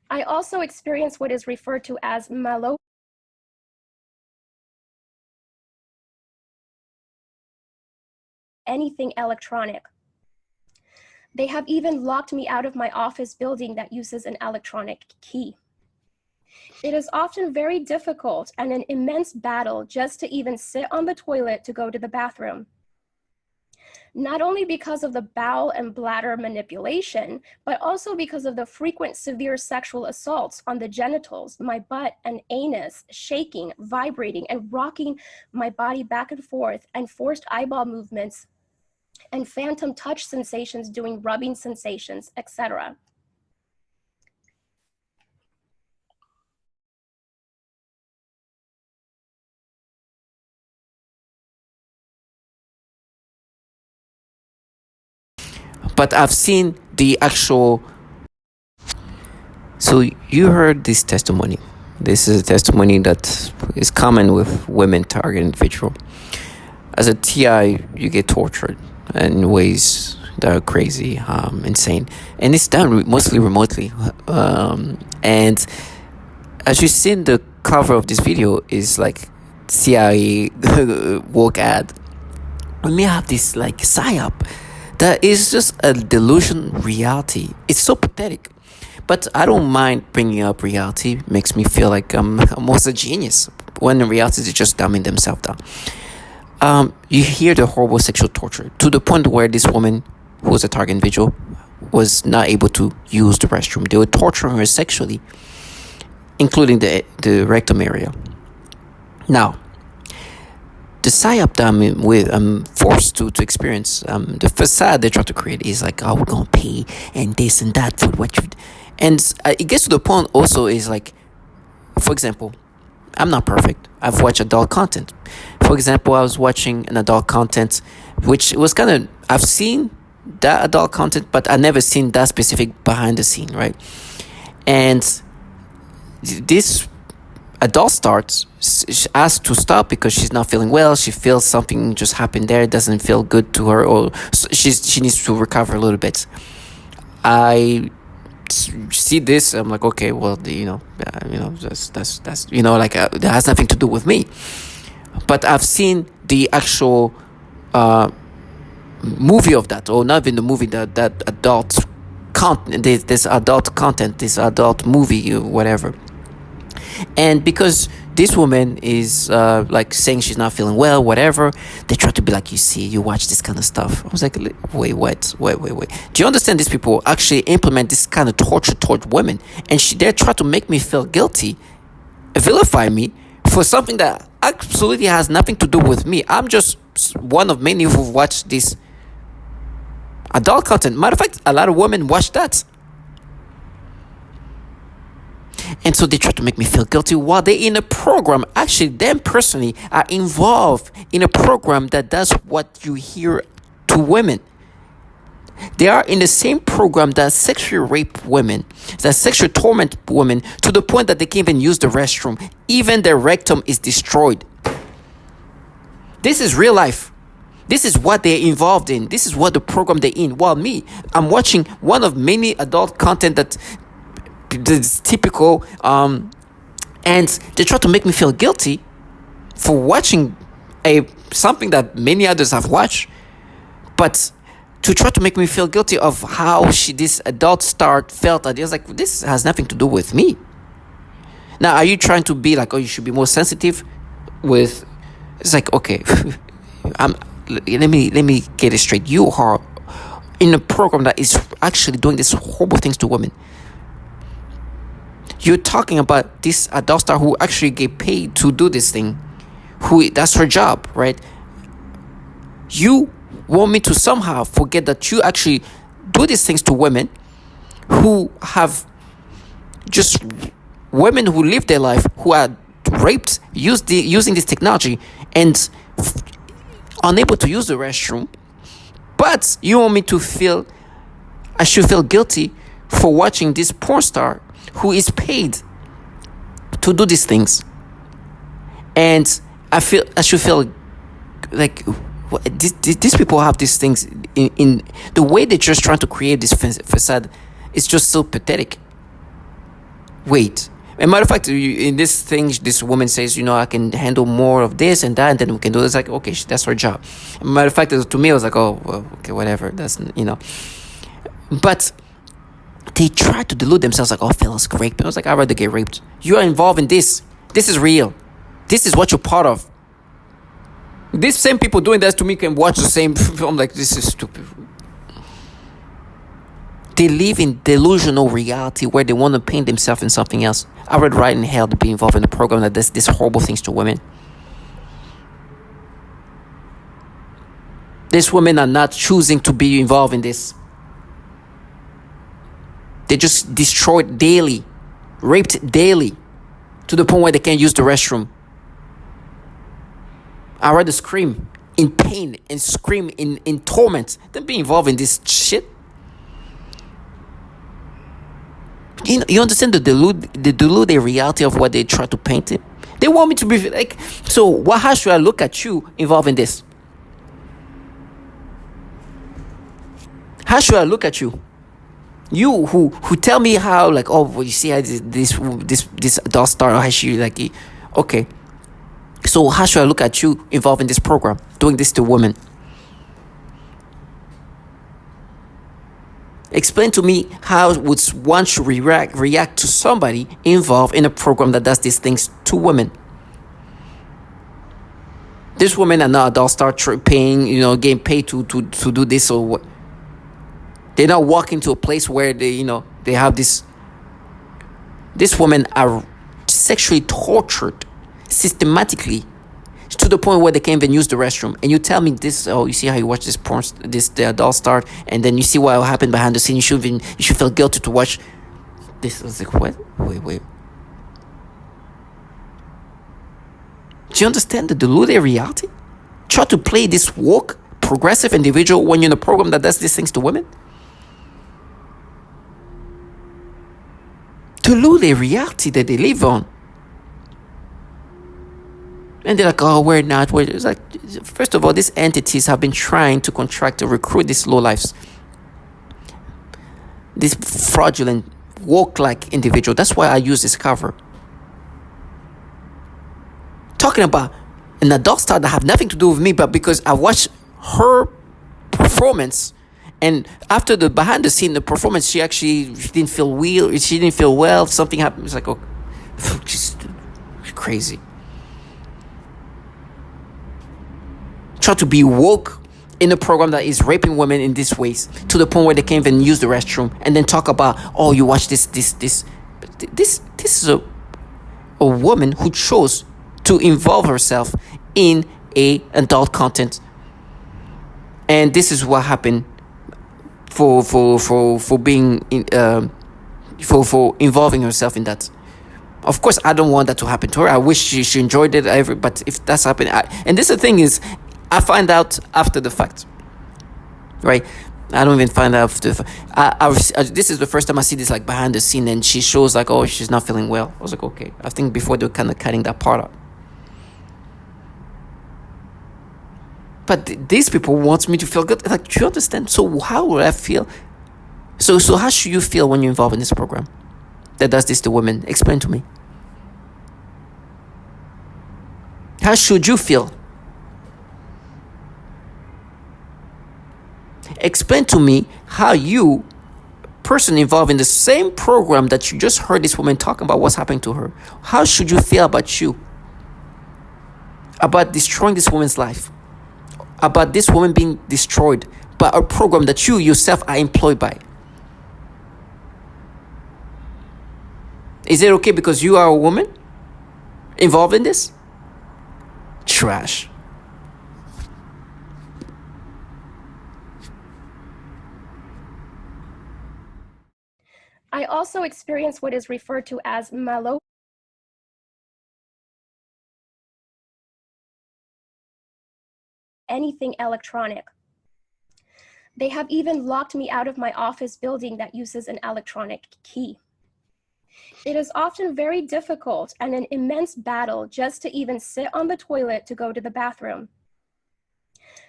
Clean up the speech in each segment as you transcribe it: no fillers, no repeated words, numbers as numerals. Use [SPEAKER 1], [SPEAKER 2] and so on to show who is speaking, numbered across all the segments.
[SPEAKER 1] I also experienced what is referred to as malo anything electronic. They have even locked me out of my office building that uses an electronic key. It is often very difficult and an immense battle just to even sit on the toilet to go to the bathroom. Not only because of the bowel and bladder manipulation, but also because of the frequent severe sexual assaults on the genitals, my butt and anus, shaking, vibrating, and rocking my body back and forth, and forced eyeball movements, and phantom touch sensations doing rubbing sensations, etc.
[SPEAKER 2] But I've seen the actual. So you heard this testimony. This is a testimony that is common with women target individual. As a TI, you get tortured in ways that are crazy, insane, and it's done mostly remotely. And as you seen, the cover of this video is like CIA woke ad. We may have this like psyop that is just a delusion reality. It's so pathetic. But I don't mind bringing up reality. It makes me feel like I'm almost a genius. When in reality, they're just dumbing themselves down. You hear the horrible sexual torture to the point where this woman, who was a target individual, was not able to use the restroom. They were torturing her sexually, including the rectum area. Now, the psyop that I'm forced to experience, the facade they try to create is like, oh, we're gonna pay and this and that for what you, and it gets to the point also is like, for example, I'm not perfect. I've watched adult content. For example, I was watching an adult content, which was kind of, I've seen that adult content, but I never seen that specific behind the scene, right? And this adult starts asked to stop because she's not feeling well. She feels something just happened there. It doesn't feel good to her, or she needs to recover a little bit. I see this. I'm like, okay, well, that's like that has nothing to do with me. But I've seen the actual movie of that, or not even the movie, that adult content, this adult content, this adult movie, whatever. And because this woman is like saying she's not feeling well, whatever, they try to be like, you see, you watch this kind of stuff. I was like, wait. Do you understand these people actually implement this kind of torture toward women? And they try to make me feel guilty, vilify me for something that absolutely has nothing to do with me. I'm just one of many who've watched this adult content. Matter of fact, a lot of women watch that. And so they try to make me feel guilty while they're in a program. Actually, them personally are involved in a program that does what you hear to women. They are in the same program that sexually rape women, that sexually torment women to the point that they can't even use the restroom. Even their rectum is destroyed. This is real life. This is what they're involved in. This is what the program they're in. While me, I'm watching one of many adult content that is typical, and they try to make me feel guilty for watching something that many others have watched, but to try to make me feel guilty of how this adult star felt. I was like, this has nothing to do with me. Now, are you trying to be like, oh, you should be more sensitive with? It's like, okay, let me get it straight. You are in a program that is actually doing these horrible things to women. You're talking about this adult star who actually get paid to do this thing, that's her job, right? You want me to somehow forget that you actually do these things to women who have just women who live their life, who are raped using this technology and unable to use the restroom, but you want me to feel I should feel guilty for watching this porn star who is paid to do these things. And I should feel like these people have these things in the way they're just trying to create this facade is just so pathetic. Wait. As a matter of fact, in this thing, this woman says, I can handle more of this and that, and then we can do this. Like, okay, that's her job. As a matter of fact, to me, I was like, oh, well, okay, whatever. That's. But they try to delude themselves like, oh, fellas, rape. I was like, I'd rather get raped. You are involved in this. This is real. This is what you're part of. These same people doing that to me can watch the same. I'm like, this is stupid. They live in delusional reality where they want to paint themselves in something else. I would right in hell to be involved in a program that does these horrible things to women. These women are not choosing to be involved in this. They're just destroyed daily, raped daily, to the point where they can't use the restroom. I'd rather scream in pain and scream in torment than be involved in this shit. You understand the deluded reality of what they try to paint it? They want me to be like, so how should I look at you involved in this? How should I look at you? You who tell me how, like, oh, well, you see how this adult star, how she like, okay. So how should I look at you involved in this program, doing this to women? Explain to me how would one should react to somebody involved in a program that does these things to women. These women are not adults start paying, getting paid to do this or what. They're not walking to a place where they have this. These women are sexually tortured systematically to the point where they can't even use the restroom. And you tell me this, oh, you see how you watch this porn, the adult start, and then you see what happened behind the scene. You should feel guilty to watch this. I was like, what? Wait. Do you understand the deluded reality? Try to play this woke, progressive individual when you're in a program that does these things to women. Deluded reality that they live on. And they're like, oh, we're not. It's like, first of all, these entities have been trying to contract to recruit these lowlifes. This fraudulent, woke-like individual. That's why I use this cover. Talking about an adult star that have nothing to do with me, but because I watched her performance, and after the behind the scene, the performance, she didn't feel well. She didn't feel well. Something happened. It's like, oh, just crazy. Try to be woke in a program that is raping women in these ways to the point where they can't even use the restroom, and then talk about, oh, you watch this. This is a woman who chose to involve herself in a adult content, and this is what happened for being for involving herself in that. Of course, I don't want that to happen to her. I wish she enjoyed it. But if that's happening, and this the thing is, I find out after the fact, right? I don't even find out after the fact. This is the first time I see this, like, behind the scene, and she shows like, oh, she's not feeling well. I was like, okay. I think before they were kind of cutting that part out. But these people want me to feel good. Like, do you understand? So how would I feel? So how should you feel when you're involved in this program that does this to women? Explain to me. How should you feel? Explain to me how you, person involved in the same program that you just heard this woman talking about what's happening to her, how should you feel about you? About destroying this woman's life? About this woman being destroyed by a program that you yourself are employed by? Is it okay because you are a woman involved in this? Trash.
[SPEAKER 1] I also experienced what is referred to as malo. Anything electronic. They have even locked me out of my office building that uses an electronic key. It is often very difficult and an immense battle just to even sit on the toilet to go to the bathroom.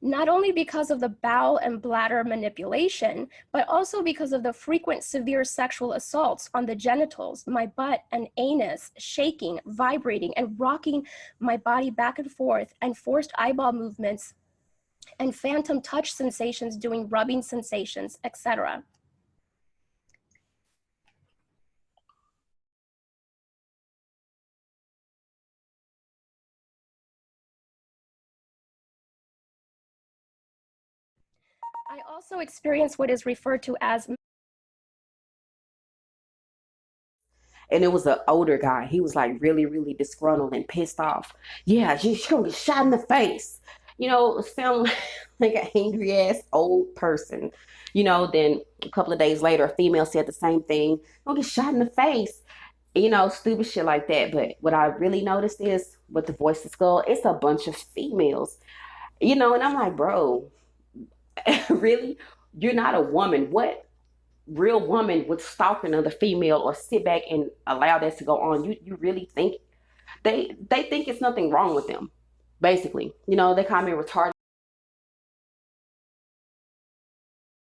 [SPEAKER 1] not only because of the bowel and bladder manipulation, but also because of the frequent severe sexual assaults on the genitals, my butt and anus, shaking, vibrating, and rocking my body back and forth, and forced eyeball movements, and phantom touch sensations doing rubbing sensations, etc. I also experienced what is referred to as.
[SPEAKER 3] And it was an older guy. He was like really, really disgruntled and pissed off. Yeah, she's gonna get shot in the face. Sound like an angry ass old person. Then a couple of days later, a female said the same thing. Gonna get shot in the face. Stupid shit like that. But what I really noticed is with the voice of skull, it's a bunch of females. And I'm like, bro, really? You're not a woman. What real woman would stalk another female or sit back and allow that to go on? You really think they think it's nothing wrong with them? Basically, they call me retarded.